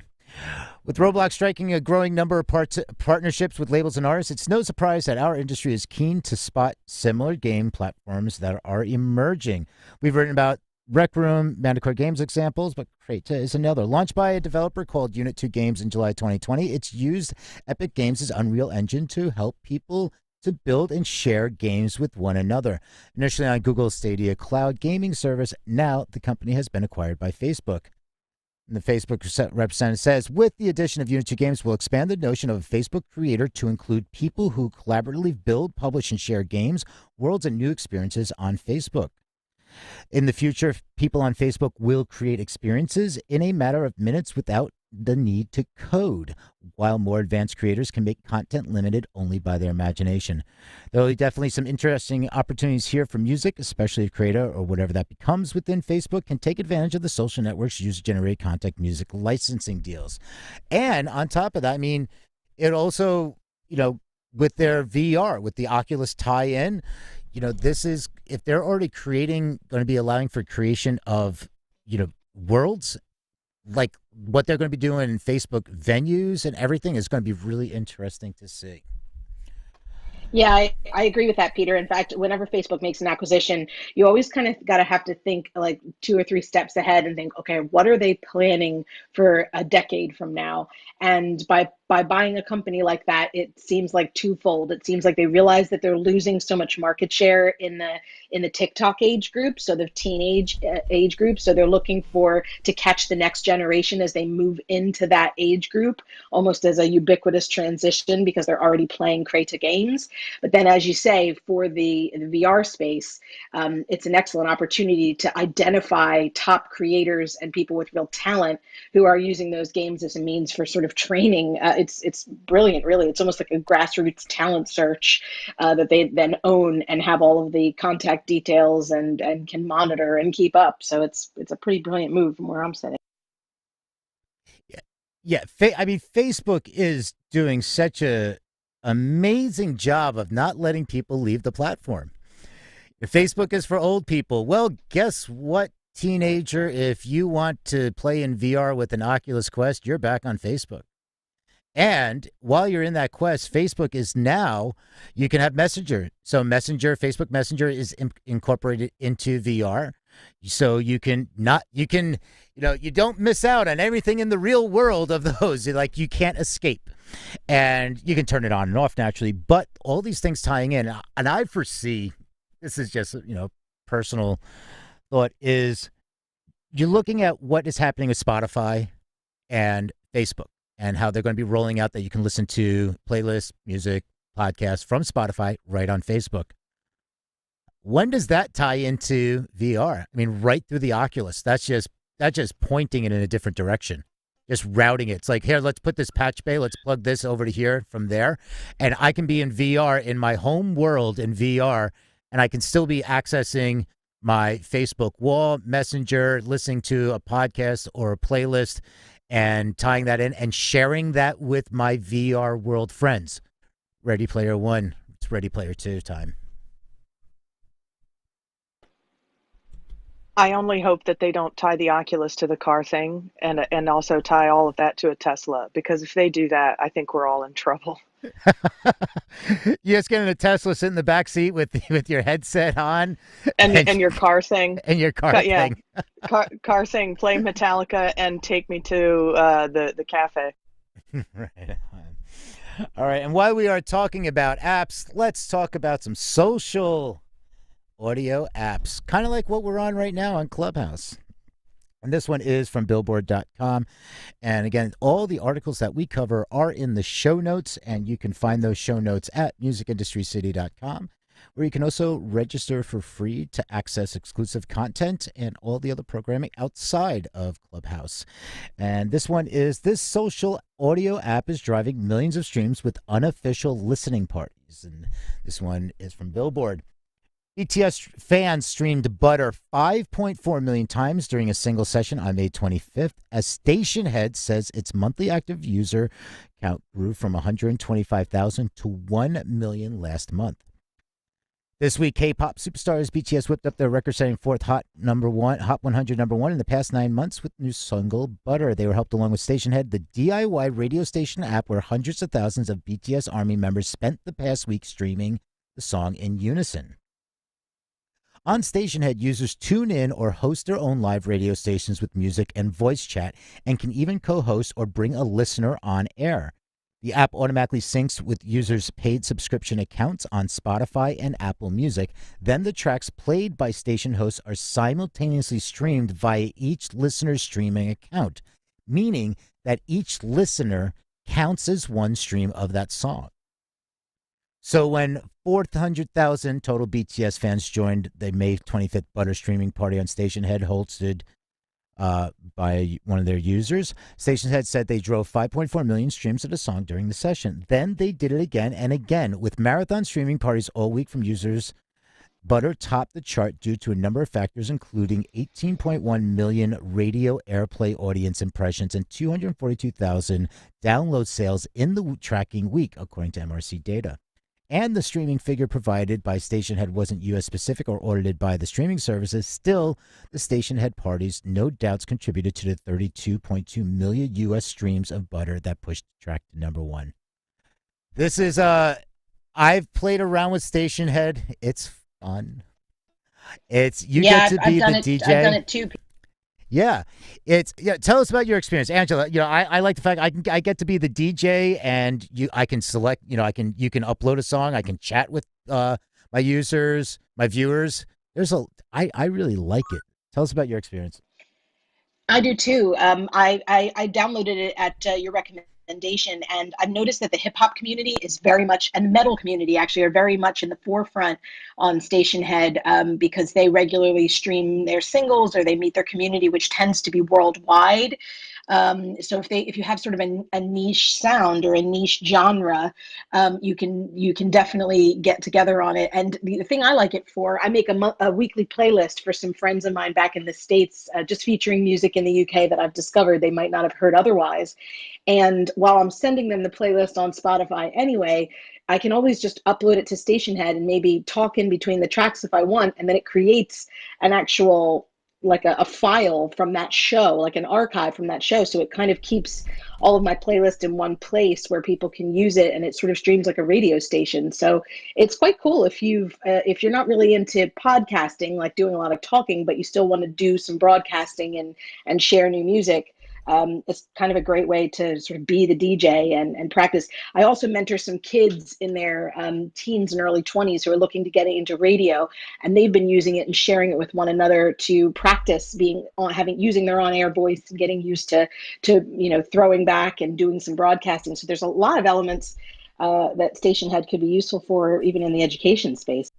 With Roblox striking a growing number of partnerships with labels and artists, it's no surprise that our industry is keen to spot similar game platforms that are emerging. We've written about Rec Room, Manticore Games examples, but Crata is another. Launched by a developer called Unit 2 Games in July 2020, it's used Epic Games' Unreal Engine to help people to build and share games with one another. Initially on Google Stadia cloud gaming service, now the company has been acquired by Facebook. And the Facebook representative says, with the addition of Unity Games, we'll expand the notion of a Facebook creator to include people who collaboratively build, publish, and share games, worlds, and new experiences on Facebook. In the future, people on Facebook will create experiences in a matter of minutes without the need to code, while more advanced creators can make content limited only by their imagination. There will be definitely some interesting opportunities here for music, especially if creator or whatever that becomes within Facebook can take advantage of the social network's user-generated content music licensing deals. And on top of that, I mean, it also, with their VR, with the Oculus tie-in, this is, if they're already going to be allowing for creation of, worlds, like what they're going to be doing in Facebook venues and everything is going to be really interesting to see. Yeah, I agree with that, Peter. In fact, whenever Facebook makes an acquisition, you always kind of got to have to think like 2 or 3 steps ahead and think, okay, what are they planning for a decade from now? And by buying a company like that, it seems like twofold. It seems like they realize that they're losing so much market share in the TikTok age group, so the teenage age group. So they're looking to catch the next generation as they move into that age group, almost as a ubiquitous transition because they're already playing Crata games. But then, as you say, for the VR space, it's an excellent opportunity to identify top creators and people with real talent who are using those games as a means for sort of training. It's brilliant, really. It's almost like a grassroots talent search that they then own and have all of the contact details and can monitor and keep up. So it's a pretty brilliant move from where I'm sitting. Yeah. I mean, Facebook is doing such a amazing job of not letting people leave the platform. If Facebook is for old people, well, guess what, teenager? If you want to play in VR with an Oculus Quest, you're back on Facebook. And while you're in that quest, Facebook is now, you can have Messenger. So Facebook Messenger is incorporated into VR. So you don't miss out on everything in the real world of those. Like, you can't escape. And you can turn it on and off naturally. But all these things tying in, and I foresee, this is just, personal thought, is you're looking at what is happening with Spotify and Facebook, and how they're going to be rolling out that you can listen to playlists, music, podcasts from Spotify right on Facebook. When does that tie into VR? I mean, right through the Oculus. That's just pointing it in a different direction, just routing it. It's like, here, let's put this patch bay, let's plug this over to here from there, and I can be in VR in my home world in VR, and I can still be accessing my Facebook wall, Messenger, listening to a podcast or a playlist, and tying that in and sharing that with my VR world friends. Ready Player One, it's Ready Player Two time. I only hope that they don't tie the Oculus to the car thing and also tie all of that to a Tesla, because if they do that, I think we're all in trouble. You just get in a Tesla, sit in the back seat with your headset on, and your car thing, and your car thing, car thing, play Metallica and take me to the cafe. Right. All right. And while we are talking about apps, let's talk about some social audio apps, kind of like what we're on right now on Clubhouse. And this one is from Billboard.com. And again, all the articles that we cover are in the show notes, and you can find those show notes at musicindustrycity.com, where you can also register for free to access exclusive content and all the other programming outside of Clubhouse. And this social audio app is driving millions of streams with unofficial listening parties. And this one is from Billboard. BTS fans streamed Butter 5.4 million times during a single session on May 25th, as Station Head says its monthly active user count grew from 125,000 to 1 million last month. This week, K-pop superstars BTS whipped up their record-setting fourth Hot 100 #1 in the past 9 months with new single "Butter." They were helped along with Station Head, the DIY radio station app where hundreds of thousands of BTS Army members spent the past week streaming the song in unison. On Stationhead, users tune in or host their own live radio stations with music and voice chat and can even co-host or bring a listener on air. The app automatically syncs with users' paid subscription accounts on Spotify and Apple Music. Then the tracks played by station hosts are simultaneously streamed via each listener's streaming account, meaning that each listener counts as one stream of that song. So when 400,000 total BTS fans joined the May 25th Butter streaming party on Stationhead, hosted by one of their users, Stationhead said they drove 5.4 million streams of the song during the session. Then they did it again and again with marathon streaming parties all week from users. Butter topped the chart due to a number of factors, including 18.1 million radio airplay audience impressions and 242,000 download sales in the tracking week, according to MRC data. And the streaming figure provided by Stationhead wasn't US specific or audited by the streaming services. Still, the Stationhead parties no doubts contributed to the 32.2 million US streams of Butter that pushed the track to #1. This is I've played around with Stationhead. It's fun. It's you get to be the DJ. I've done it too. Yeah, Tell us about your experience, Angela. I like the fact I get to be the DJ, and I can select. You can upload a song. I can chat with my users, my viewers. I really like it. Tell us about your experience. I do too. I downloaded it at your recommendation, and I've noticed that the hip hop community is very much, and the metal community actually are very much in the forefront on Stationhead, because they regularly stream their singles or they meet their community, which tends to be worldwide. So if you have sort of a niche sound or a niche genre, you can definitely get together on it. And the thing I like it for, I make a weekly playlist for some friends of mine back in the States, just featuring music in the UK that I've discovered they might not have heard otherwise. And while I'm sending them the playlist on Spotify anyway, I can always just upload it to Stationhead and maybe talk in between the tracks if I want, and then it creates an actual, like a file from that show, like an archive from that show. So it kind of keeps all of my playlist in one place where people can use it, and it sort of streams like a radio station. So it's quite cool if if you're not really into podcasting, like doing a lot of talking, but you still want to do some broadcasting and share new music. It's kind of a great way to sort of be the DJ and practice. I also mentor some kids in their teens and early 20s who are looking to get into radio, and they've been using it and sharing it with one another to practice using their on-air voice and getting used to throwing back and doing some broadcasting. So there's a lot of elements that Stationhead could be useful for, even in the education space.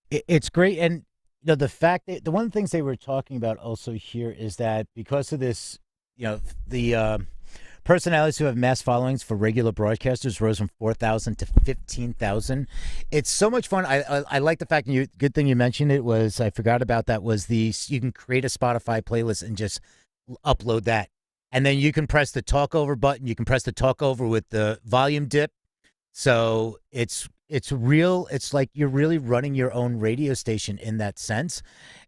It's great. And the fact that one of the things they were talking about also here is that because of this, the personalities who have mass followings for regular broadcasters rose from 4,000 to 15,000. It's so much fun. I like the fact, and good thing you mentioned it, was I forgot about that, was you can create a Spotify playlist and just upload that. And then you can press the talk over button. You can press the talk over with the volume dip. So it's real. It's like you're really running your own radio station in that sense.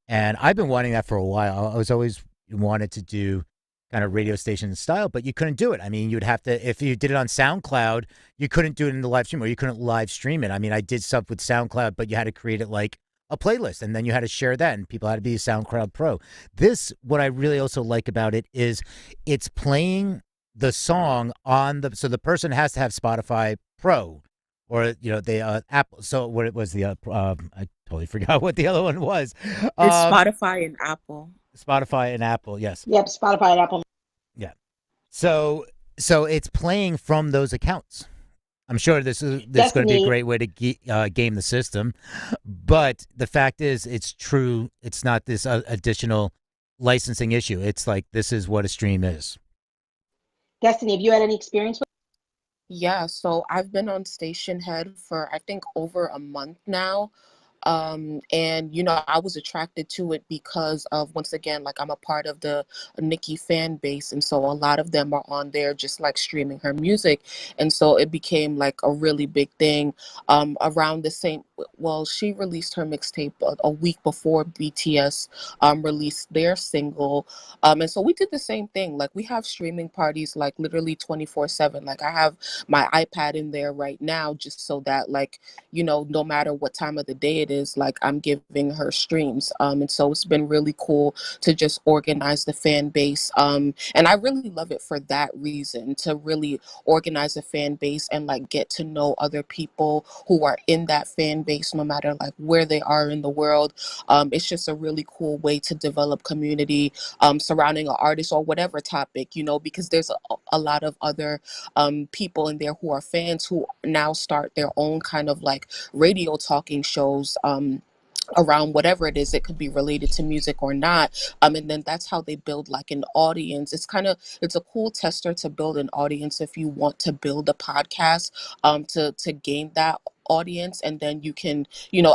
And I've been wanting that for a while. I was always wanted to do kind of radio station style, but you couldn't do it. I mean, you'd have to, if you did it on SoundCloud, you couldn't do it in the live stream, or you couldn't live stream it. I mean, I did stuff with SoundCloud, but you had to create it like a playlist, and then you had to share that, and people had to be a SoundCloud pro. What I really also like about it is it's playing the song so the person has to have Spotify Pro, or they Apple. So what it was, I totally forgot what the other one was. It's Spotify and Apple. Spotify and Apple, yes. Yep, Spotify and Apple. Yeah. So it's playing from those accounts. I'm sure this is going to be a great way to game the system, but the fact is, it's true. It's not this additional licensing issue. It's like, this is what a stream is. Destiny, have you had any experience with? Yeah, so I've been on Stationhead for I think over a month now. And I was attracted to it because of, once again, like, I'm a part of the Nicki fan base, and so a lot of them are on there just like streaming her music, and so it became like a really big thing. Around the same, well, she released her mixtape a week before BTS released their single, and so we did the same thing. Like, we have streaming parties like literally 24/7. Like, I have my iPad in there right now just so that, like, no matter what time of the day it is, like, I'm giving her streams. And so it's been really cool to just organize the fan base. And I really love it for that reason, to really organize a fan base and like get to know other people who are in that fan base, no matter like where they are in the world. It's just a really cool way to develop community surrounding an artist or whatever topic, because there's a lot of other people in there who are fans who now start their own kind of like radio talking shows around whatever it is. It could be related to music or not, and then that's how they build like an audience. It's a cool tester to build an audience if you want to build a podcast, to gain that audience, and then you can,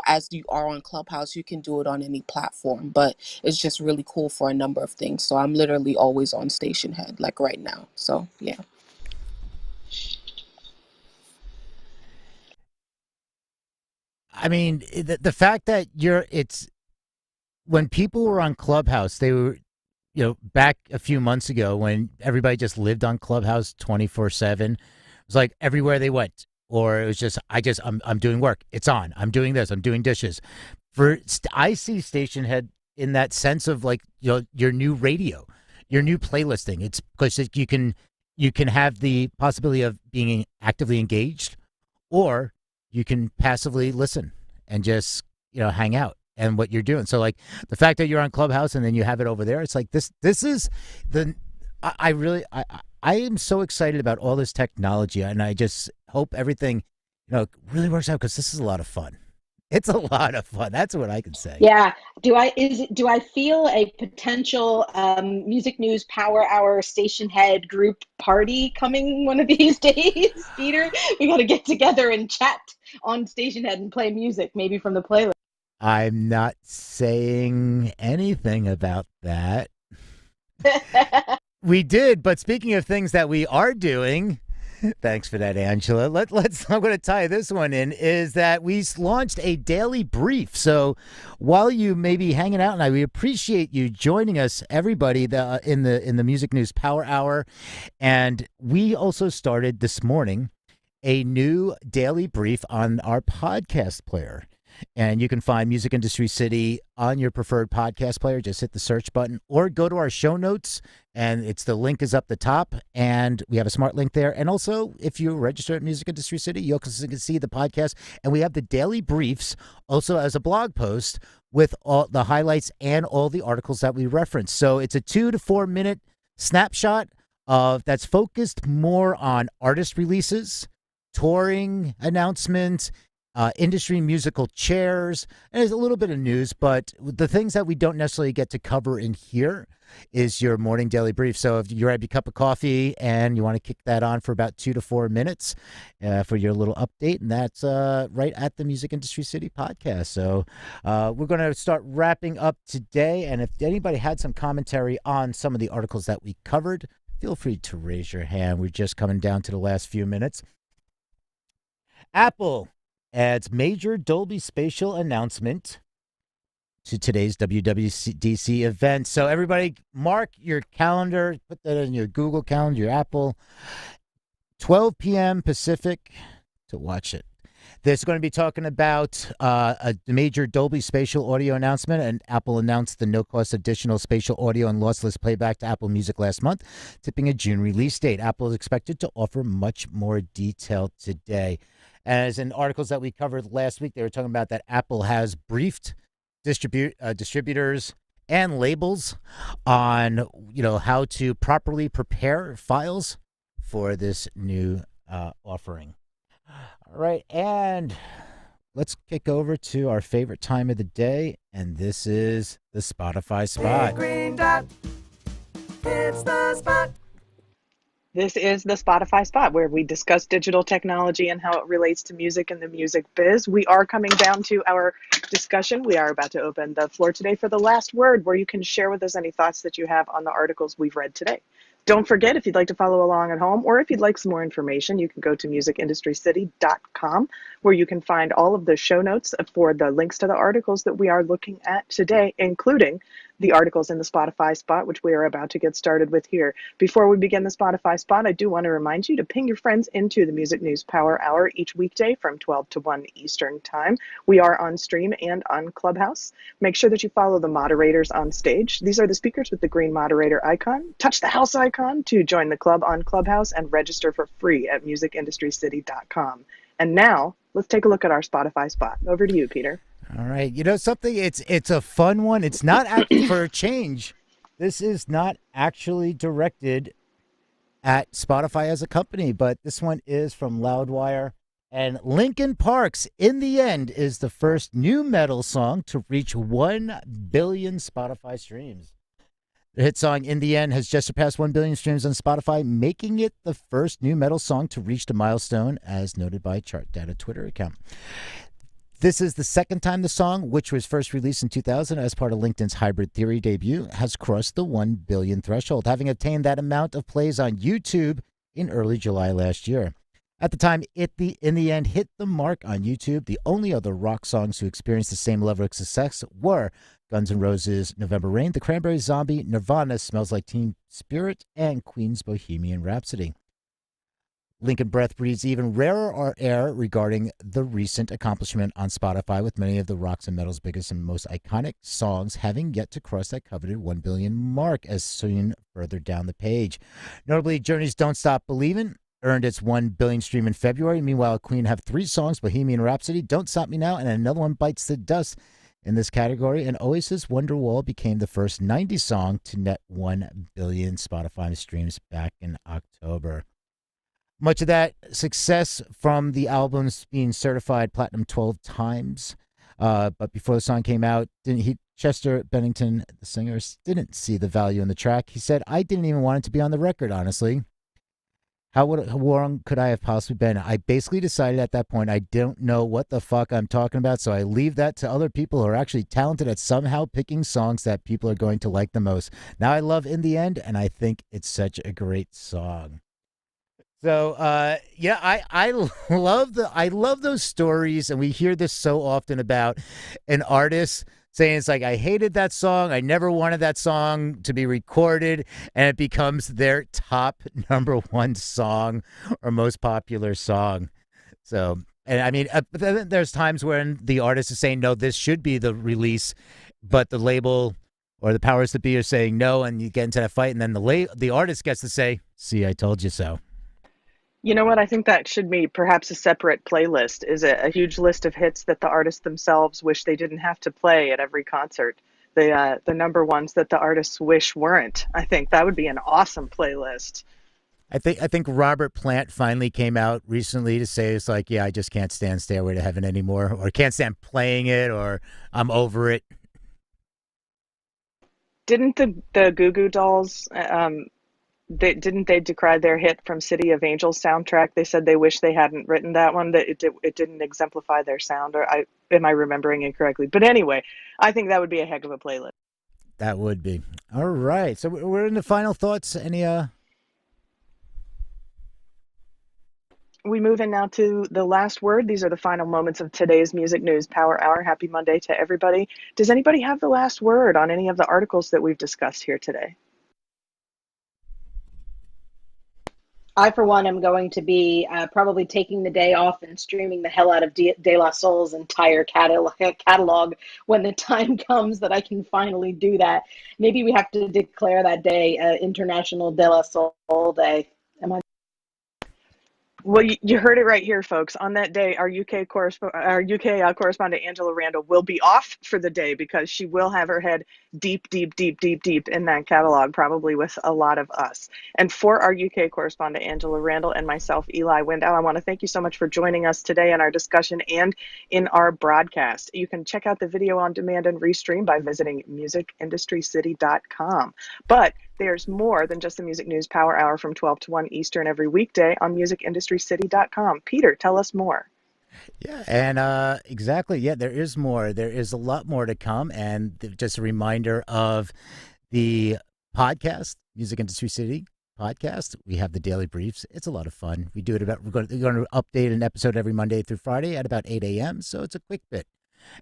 as you are on Clubhouse, you can do it on any platform. But it's just really cool for a number of things. So I'm literally always on Station Head, like right now. So yeah. I mean, the fact that it's when people were on Clubhouse, they were, back a few months ago when everybody just lived on Clubhouse 24/7. It was like everywhere they went, or it was just, I'm doing work. It's on. I'm doing this. I'm doing dishes. I see Station Head in that sense of like, your new radio, your new playlisting. It's because you can have the possibility of being actively engaged, or you can passively listen and just, hang out and what you're doing. So like the fact that you're on Clubhouse and then you have it over there, it's like this is I am so excited about all this technology, and I just hope everything, really works out, because this is a lot of fun. It's a lot of fun. That's what I can say. Yeah. Do I feel a potential Music News Power Hour Station Head group party coming one of these days, Peter? We got to get together and chat on Station Head and play music, maybe from the playlist. I'm not saying anything about that. We did, but speaking of things that we are doing, thanks for that, Angela. I'm going to tie this one in, is that we launched a daily brief. So while you may be hanging out, and we appreciate you joining us, everybody, in the Music News Power Hour. And we also started this morning a new daily brief on our podcast player. And you can find Music Industry City on your preferred podcast player. Just hit the search button or go to our show notes, and the link is up the top, and we have a smart link there. And also, if you register at Music Industry City, you also can see the podcast, and we have the daily briefs also as a blog post with all the highlights and all the articles that we reference. So it's a 2 to 4 minute snapshot that's focused more on artist releases, touring announcements, industry musical chairs, and there's a little bit of news, but the things that we don't necessarily get to cover in here is your morning daily brief. So if you grab your cup of coffee and you want to kick that on for about 2 to 4 minutes for your little update, and that's right at the Music Industry City podcast. So we're going to start wrapping up today, and if anybody had some commentary on some of the articles that we covered, feel free to raise your hand. We're just coming down to the last few minutes. Apple adds major Dolby Spatial announcement to today's WWDC event. So everybody mark your calendar, put that in your Google Calendar, your Apple, 12 p.m. Pacific to watch it. There's going to be talking about a major Dolby Spatial audio announcement, and Apple announced the no-cost additional spatial audio and lossless playback to Apple Music last month, tipping a June release date. Apple is expected to offer much more detail today. As in articles that we covered last week, they were talking about that Apple has briefed distributors and labels on, how to properly prepare files for this new offering. All right, and let's kick over to our favorite time of the day, and this is the Spotify Spot. Big green dot, it's the spot. This is the Spotify Spot, where we discuss digital technology and how it relates to music and the music biz. We are coming down to our discussion. We are about to open the floor today for the last word, where you can share with us any thoughts that you have on the articles we've read today. Don't forget, if you'd like to follow along at home, or if you'd like some more information, you can go to musicindustrycity.com, where you can find all of the show notes for the links to the articles that we are looking at today, including the articles in the Spotify Spot, which we are about to get started with here. Before we begin the Spotify Spot, I do want to remind you to ping your friends into the Music News Power Hour each weekday from 12 to 1 Eastern Time. We are on stream and on Clubhouse. Make sure that you follow the moderators on stage. These are the speakers with the green moderator icon. Touch the house icon to join the club on Clubhouse and register for free at musicindustrycity.com. And now, let's take a look at our Spotify Spot. Over to you, Peter. All right. You know something? It's a fun one. It's not for a change. This is not actually directed at Spotify as a company, but this one is from Loudwire. And Linkin Park's In the End is the first new metal song to reach 1 billion Spotify streams. The hit song In the End has just surpassed 1 billion streams on Spotify, making it the first new metal song to reach the milestone, as noted by Chart Data Twitter account. This is the second time the song, which was first released in 2000 as part of LinkedIn's Hybrid Theory debut, has crossed the 1 billion threshold, having obtained that amount of plays on YouTube in early July last year. At the time In the End hit the mark on YouTube, the only other rock songs who experienced the same level of success were Guns N' Roses' November Rain, The Cranberries' Zombie, Nirvana's Smells Like Teen Spirit, and Queen's Bohemian Rhapsody. Linkin Breath breathes even rarer air regarding the recent accomplishment on Spotify, with many of the rock's and metal's biggest and most iconic songs having yet to cross that coveted 1 billion mark, as seen further down the page. Notably, Journey's Don't Stop Believin' earned its 1 billion stream in February. Meanwhile, Queen have 3 songs, Bohemian Rhapsody, Don't Stop Me Now, and another one bites the dust in this category. And Oasis' Wonderwall became the first 90 song to net 1 billion Spotify streams back in October. Much of that success from the albums being certified platinum 12 times. But before the song came out, Chester Bennington, the singer, didn't see the value in the track. He said, I didn't even want it to be on the record, honestly. How wrong could I have possibly been? I basically decided at that point I don't know what the fuck I'm talking about, so I leave that to other people who are actually talented at somehow picking songs that people are going to like the most. Now I love In the End, and I think it's such a great song. So yeah, I love those stories, and we hear this so often about an artist saying it's like, I hated that song, I never wanted that song to be recorded, and it becomes their top #1 song or most popular song. So, and I mean, there's times when the artist is saying, no, this should be the release, but the label or the powers that be are saying no, and you get into that fight, and then the artist gets to say, see, I told you so. You know what? I think that should be perhaps a separate playlist. Is it a huge list of hits that the artists themselves wish they didn't have to play at every concert? The number ones that the artists wish weren't. I think that would be an awesome playlist. I think Robert Plant finally came out recently to say it's like, yeah, I just can't stand Stairway to Heaven anymore, or can't stand playing it, or I'm over it. Didn't the Goo Goo Dolls didn't they decry their hit from City of Angels soundtrack? They said they wish they hadn't written that one, that it didn't exemplify their sound, or am I remembering incorrectly? But anyway, I think that would be a heck of a playlist. That would be. All right. So we're in the final thoughts. Any We move in now to the last word. These are the final moments of today's Music News Power Hour. Happy Monday to everybody. Does anybody have the last word on any of the articles that we've discussed here today? I, for one, am going to be probably taking the day off and streaming the hell out of De La Soul's entire catalog when the time comes that I can finally do that. Maybe we have to declare that day International De La Soul Day. Am I? Well, you heard it right here, folks. On that day, our UK correspondent Angela Randall will be off for the day because she will have her head deep in that catalog, probably with a lot of us. And for our UK correspondent Angela Randall and myself, Eli Window, I want to thank you so much for joining us today in our discussion and in our broadcast. You can check out the video on demand and restream by visiting musicindustrycity.com. But There's more than just the Music News Power Hour from 12 to 1 Eastern every weekday on musicindustrycity.com. Peter, tell us more. Yeah, and exactly. Yeah, there is more. There is a lot more to come. And just a reminder of the podcast, Music Industry City podcast. We have the daily briefs. It's a lot of fun. We do it about, we're going to update an episode every Monday through Friday at about 8 a.m. So it's a quick bit.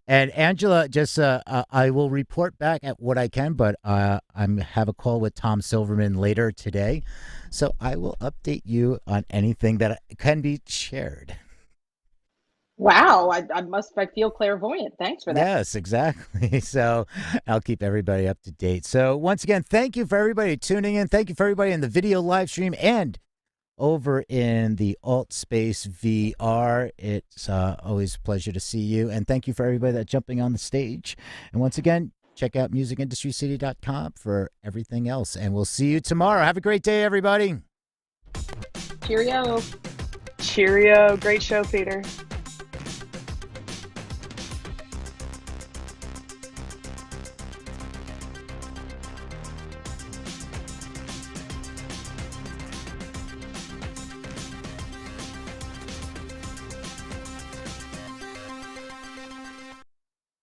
And Angela, just I will report back at what I can, but I have a call with Tom Silverman later today. So I will update you on anything that can be shared. Wow, I feel clairvoyant. Thanks for that. Yes, exactly. So I'll keep everybody up to date. So once again, thank you for everybody tuning in. Thank you for everybody in the video live stream and over in the Alt Space VR. It's always a pleasure to see you. And thank you for everybody that's jumping on the stage. And once again, check out musicindustrycity.com for everything else. And we'll see you tomorrow. Have a great day, everybody. Cheerio. Cheerio. Great show, Peter.